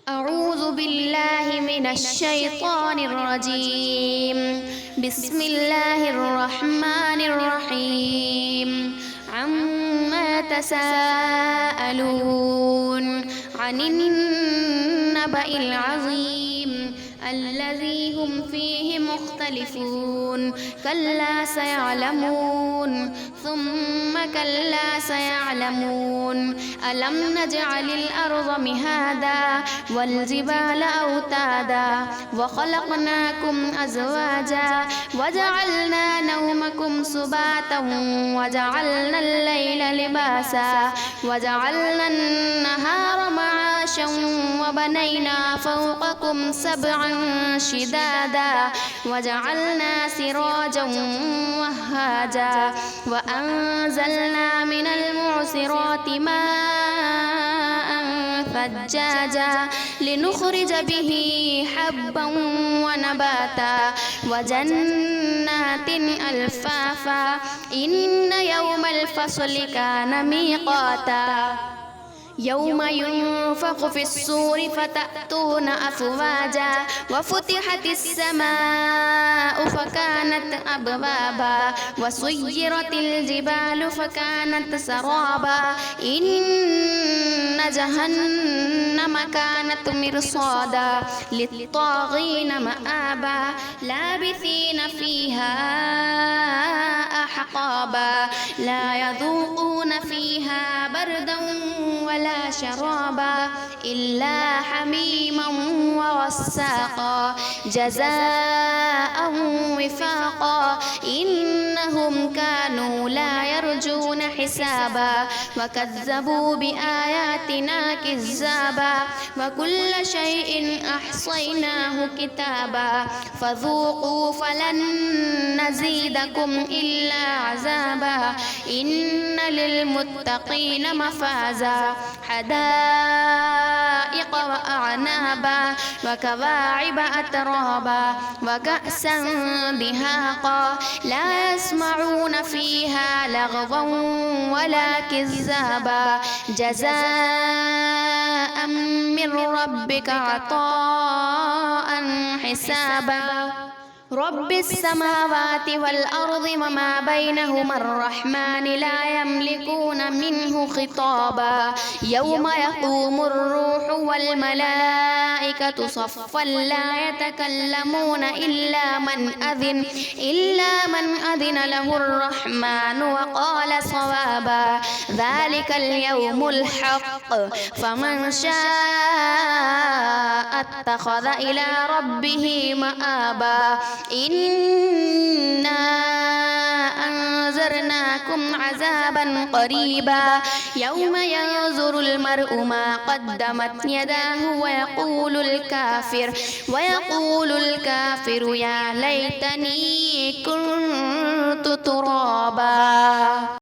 أعوذ بالله من الشيطان الرجيم. بسم الله الرحمن الرحيم. عما تساءلون عن النبأ العظيم الذي هم فيه مختلفون. كلا سيعلمون ثم كلا سيعلمون. ألم نجعل الأرض مهادا والجبال أوتادا وخلقناكم أزواجا وجعلنا نومكم سباتا وجعلنا الليل لباسا وجعلنا النهار معاشا وبنينا فوقكم سبعا شدادا وجعلنا سراجا وهاجا وأنزلنا من المعصرات ماء ثجاجا لنخرج به حبا ونباتا وجنات ألفافا. إن يوم الفصل كان ميقاتا. يوم ينفخ في الصور فتأتون أفواجا وفتحت السماء فكانت أبوابا وسيرت الجبال فكانت سرابا. إن جهنم كانت مرصادا للطاغين مآبا لابثين فيها أحقابا لا يذوقون فيها بردا ولا شرابا إلا حميما وغساقا جزاء وفاقا. إنهم كانوا لا يرجون حسابا وكذبوا بآياتنا كذابا وكل شيء أحصيناه كتابا فذوقوا فلن نزيدكم إلا عذابا. إن للمتقين مفازا حدائق وأعنابا وكواعب أترابا وكأسا دهاقا لا يسمعون فيها لغوا ولا كذابا جزاء من ربك عطاء حسابا. رب السماوات والأرض وما بينهما الرحمن لا يملكون منه خطابا. يوم يقوم الروح والملائكة صفا لا يتكلمون إلا من أذن له الرحمن وقال صوابا. ذلك اليوم الحق فمن شاء اتخذ إلى ربه مآبا. إنا أنذرناكم عذابا قريبا يوم ينظر المرء ما قدمت يداه ويقول الكافر يا ليتني كنت ترابا.